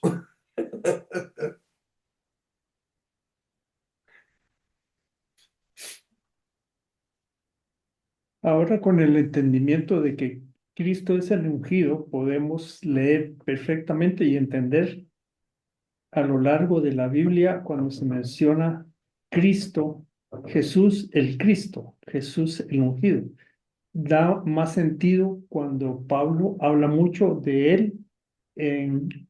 Ahora con el entendimiento de que Cristo es el ungido, podemos leer perfectamente y entender a lo largo de la Biblia cuando se menciona Cristo, Jesús el ungido. Da más sentido cuando Pablo habla mucho de él en,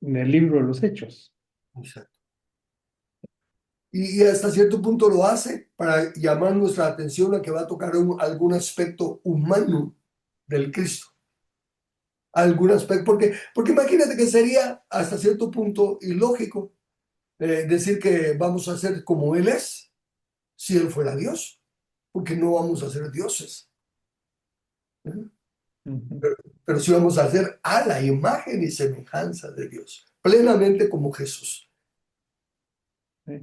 en el libro de los Hechos. Exacto. Y hasta cierto punto lo hace para llamar nuestra atención a que va a tocar algún aspecto humano del Cristo. Algún aspecto, porque imagínate que sería hasta cierto punto ilógico decir que vamos a ser como Él es, si Él fuera Dios, porque no vamos a ser dioses, ¿eh? Ujú. Pero sí vamos a ser a la imagen y semejanza de Dios, plenamente como Jesús. Sí.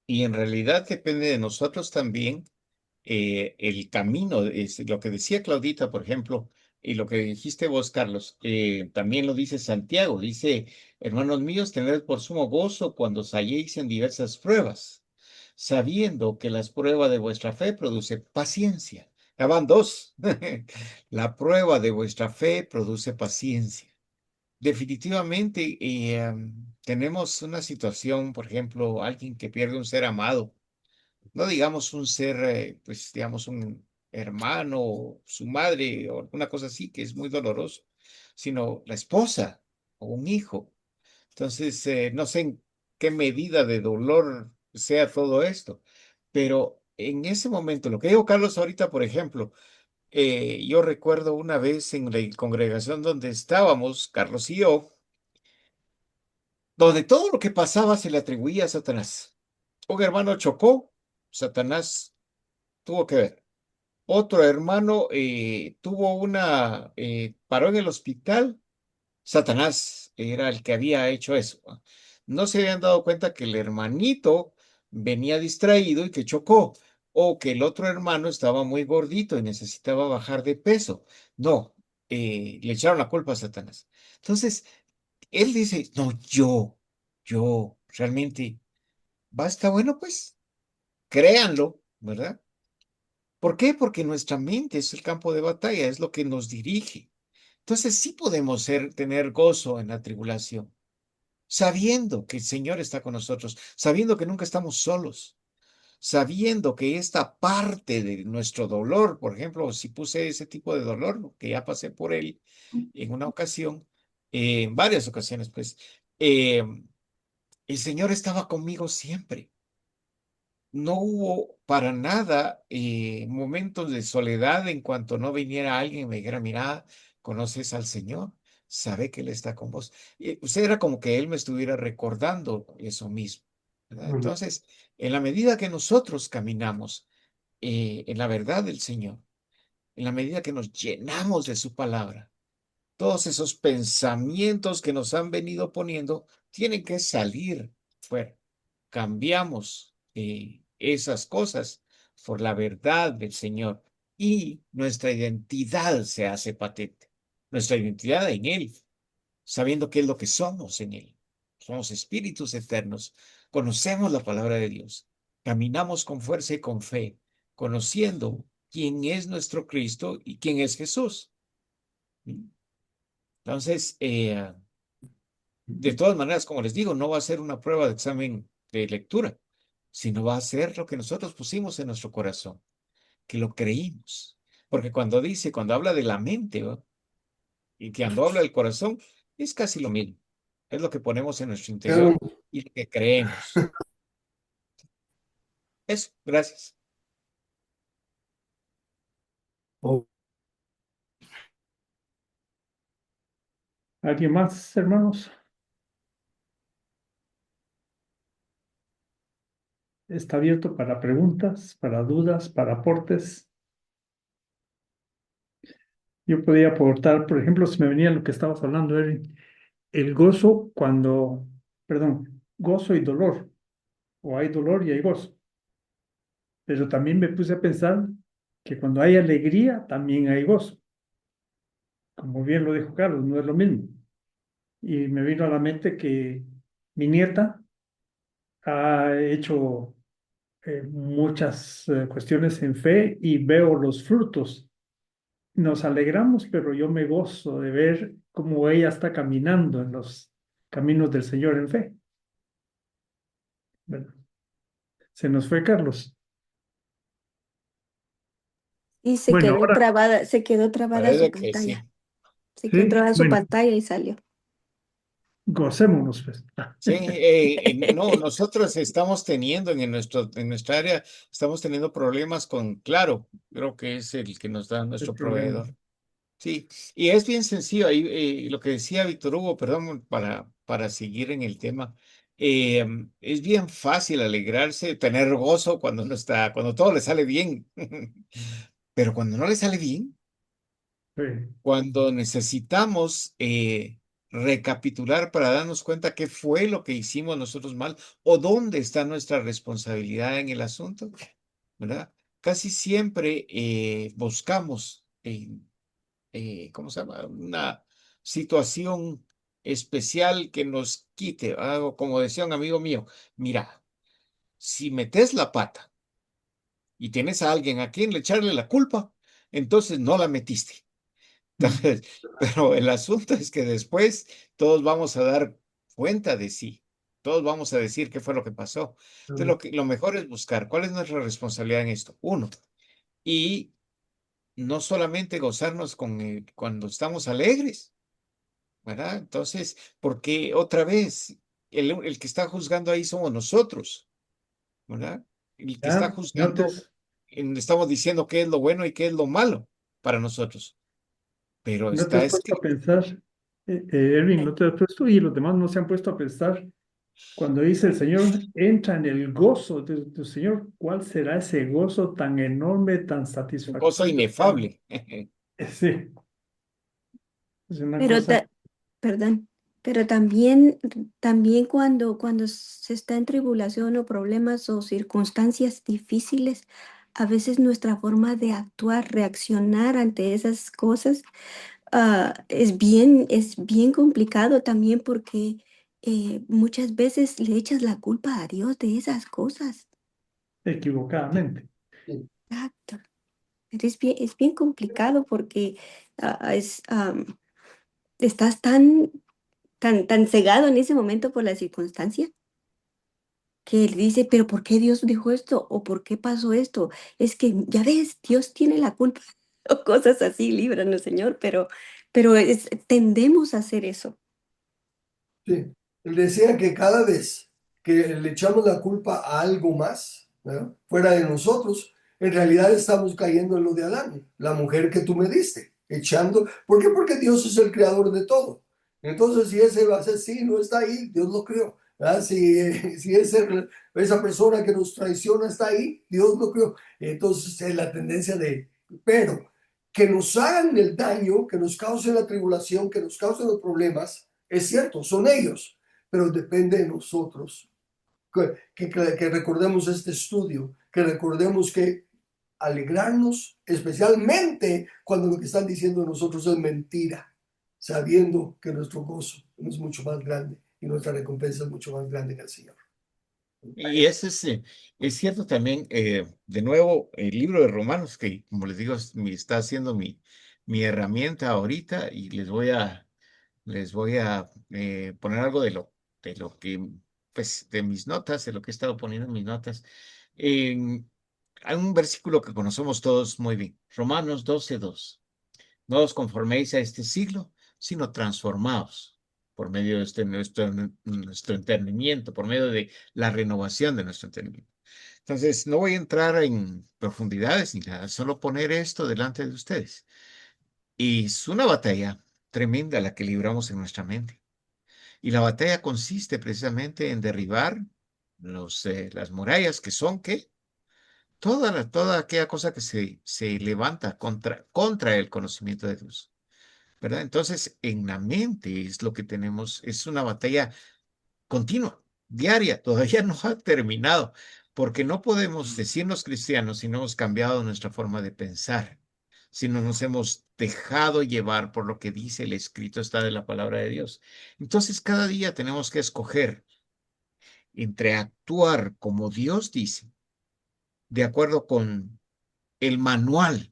Y en realidad depende de nosotros también el camino, es lo que decía Claudita, por ejemplo, y lo que dijiste vos, Carlos, también lo dice Santiago, dice, hermanos míos, tened por sumo gozo cuando os halléis en diversas pruebas, sabiendo que las pruebas de vuestra fe produce paciencia. Ya van dos. La prueba de vuestra fe produce paciencia. Definitivamente, tenemos una situación, por ejemplo, alguien que pierde un ser amado, no digamos un ser, pues digamos un hermano, o su madre o alguna cosa así, que es muy doloroso, sino la esposa o un hijo. Entonces, no sé en qué medida de dolor sea todo esto, pero en ese momento, lo que dijo Carlos ahorita, por ejemplo, yo recuerdo una vez en la congregación donde estábamos, Carlos y yo, donde todo lo que pasaba se le atribuía a Satanás. Un hermano chocó, Satanás tuvo que ver. Otro hermano tuvo paró en el hospital. Satanás era el que había hecho eso. ¿Va? No se habían dado cuenta que el hermanito venía distraído y que chocó, o que el otro hermano estaba muy gordito y necesitaba bajar de peso. No, le echaron la culpa a Satanás. Entonces, él dice, no, yo, realmente, basta, bueno, pues, créanlo, ¿verdad? ¿Por qué? Porque nuestra mente es el campo de batalla, es lo que nos dirige. Entonces sí podemos tener gozo en la tribulación, sabiendo que el Señor está con nosotros, sabiendo que nunca estamos solos, sabiendo que esta parte de nuestro dolor, por ejemplo, si puse ese tipo de dolor, que ya pasé por él en una ocasión, en varias ocasiones, pues, el Señor estaba conmigo siempre. no hubo para nada momentos de soledad en cuanto no viniera alguien y me dijera, mira, ¿conoces al Señor? Sabe que Él está con vos. Y pues era como que Él me estuviera recordando eso mismo, ¿verdad? Ujú. Entonces, en la medida que nosotros caminamos en la verdad del Señor, en la medida que nos llenamos de su palabra, todos esos pensamientos que nos han venido poniendo tienen que salir fuera. Cambiamos esas cosas por la verdad del Señor y nuestra identidad se hace patente. Nuestra identidad en Él, sabiendo qué es lo que somos en Él. Somos espíritus eternos. Conocemos la palabra de Dios. Caminamos con fuerza y con fe, conociendo quién es nuestro Cristo y quién es Jesús. Entonces, de todas maneras, como les digo, no va a ser una prueba de examen de lectura, sino va a ser lo que nosotros pusimos en nuestro corazón, que lo creímos. Porque cuando habla de la mente, ¿va? Y cuando habla del corazón, es casi lo mismo. Es lo que ponemos en nuestro Claro. interior y lo que creemos. Eso, gracias. Oh, ¿Alguien más, hermanos? Está abierto para preguntas, para dudas, para aportes. Yo podía aportar, por ejemplo, si me venía lo que estabas hablando, Erin, el gozo cuando, perdón, gozo y dolor, o hay dolor y hay gozo. Pero también me puse a pensar que cuando hay alegría, también hay gozo. Como bien lo dijo Carlos, no es lo mismo. Y me vino a la mente que mi nieta ha hecho muchas cuestiones en fe y veo los frutos. Nos alegramos, pero yo me gozo de ver cómo ella está caminando en los caminos del Señor en fe. ¿Verdad? Se nos fue Carlos. Y Bueno, ahora se quedó trabada su Parece que sí. pantalla. Se quedó sí, trabada su bueno, pantalla y salió. gocémonos, pues. Sí, no, nosotros estamos teniendo en nuestra área, estamos teniendo problemas con Claro, creo que es el que nos da El nuestro problema. proveedor. Sí, y es bien sencillo, ahí lo que decía Víctor Hugo, perdón, para seguir en el tema, es bien fácil alegrarse, tener gozo cuando no está, cuando todo le sale bien, pero cuando no le sale bien, Sí. cuando necesitamos recapitular para darnos cuenta qué fue lo que hicimos nosotros mal o dónde está nuestra responsabilidad en el asunto, ¿verdad? Casi siempre buscamos ¿cómo se llama? Una situación especial que nos quite, ¿verdad? O como decía un amigo mío, mira, si metes la pata y tienes a alguien a quien le echarle la culpa, entonces no la metiste. Mm. Entonces, pero el asunto es que después todos vamos a dar cuenta de sí. Todos vamos a decir qué fue lo que pasó. Entonces, lo mejor es buscar cuál es nuestra responsabilidad en esto. Uno, y no solamente gozarnos cuando estamos alegres, ¿verdad? Entonces, porque otra vez, el que está juzgando ahí somos nosotros, ¿verdad? El que está Ya, juzgando, notes, estamos diciendo qué es lo bueno y qué es lo malo para nosotros, pero no te está has puesto a escrito. pensar, Erwin, no te has puesto y los demás no se han puesto a pensar. Cuando dice el Señor, entra en el gozo de tu Señor, ¿cuál será ese gozo tan enorme, tan Cosa satisfactorio? inefable. Sí, es una Pero, cosa. perdón, pero también cuando se está en tribulación o problemas o circunstancias difíciles, a veces nuestra forma de actuar, reaccionar ante esas cosas, es bien complicado también porque muchas veces le echas la culpa a Dios de esas cosas. Equivocadamente. Exacto. Es bien complicado porque estás tan cegado en ese momento por la circunstancia que él dice, pero ¿por qué Dios dijo esto? ¿O por qué pasó esto? Es que, ya ves, Dios tiene la culpa o cosas así, líbranos, Señor, pero tendemos a hacer eso. Sí. Él decía que cada vez que le echamos la culpa a algo más, ¿verdad? Fuera de nosotros, en realidad estamos cayendo en lo de Adán, la mujer que tú me diste, echando. ¿Por qué? Porque Dios es el creador de todo. Entonces, si ese asesino está ahí, Dios lo creó. ¿Verdad? Si esa persona que nos traiciona está ahí, Dios lo creó. Entonces, es la tendencia de, pero que nos hagan el daño, que nos causen la tribulación, que nos causen los problemas, es cierto, son ellos, pero depende de nosotros. Que recordemos este estudio, que recordemos que alegrarnos, especialmente cuando lo que están diciendo de nosotros es mentira, sabiendo que nuestro gozo es mucho más grande y nuestra recompensa es mucho más grande en el Señor. Y ese es cierto también, de nuevo, el libro de Romanos, que como les digo, está haciendo mi herramienta ahorita y les voy a poner algo de lo que, pues, de mis notas, de lo que he estado poniendo en mis notas. Hay un versículo que conocemos todos muy bien, Romanos 12:2. No os conforméis a este siglo, sino transformaos por medio de nuestro entendimiento, por medio de la renovación de nuestro entendimiento. Entonces, no voy a entrar en profundidades ni nada, solo poner esto delante de ustedes. Y es una batalla tremenda la que libramos en nuestra mente. Y la batalla consiste precisamente en derribar las murallas que son, ¿qué? Toda aquella cosa que se levanta contra el conocimiento de Dios. ¿Verdad? Entonces, en la mente es lo que tenemos, es una batalla continua, diaria, todavía no ha terminado, porque no podemos decirnos cristianos si no hemos cambiado nuestra forma de pensar, si no nos hemos dejado llevar por lo que dice el escrito está de la palabra de Dios. Entonces, cada día tenemos que escoger entre actuar como Dios dice, de acuerdo con el manual,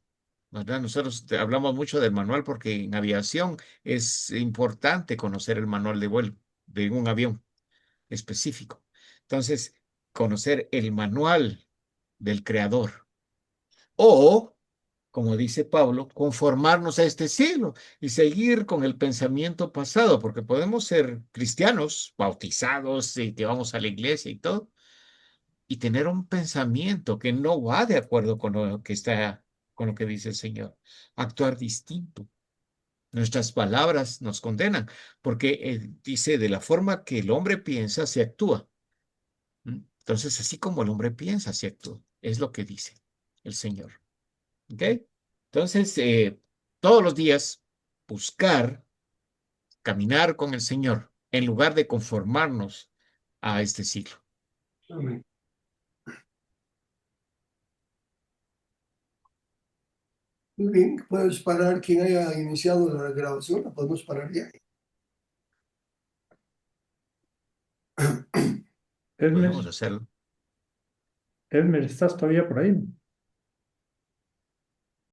¿verdad? Nosotros hablamos mucho del manual porque en aviación es importante conocer el manual de vuelo de un avión específico. Entonces, conocer el manual del creador o, como dice Pablo, conformarnos a este siglo y seguir con el pensamiento pasado, porque podemos ser cristianos, bautizados y que vamos a la iglesia y todo, y tener un pensamiento que no va de acuerdo con lo que dice el Señor. Actuar distinto. Nuestras palabras nos condenan, porque dice, de la forma que el hombre piensa, se actúa. ¿Mm? Entonces, así como el hombre piensa, se actúa. Es lo que dice el Señor. ¿Ok? Entonces, todos los días buscar caminar con el Señor en lugar de conformarnos a este siglo. Amén. Muy bien, puedes parar quien haya iniciado la grabación, la podemos parar ya. Elmer, Podemos hacerlo. Elmer, ¿estás todavía por ahí?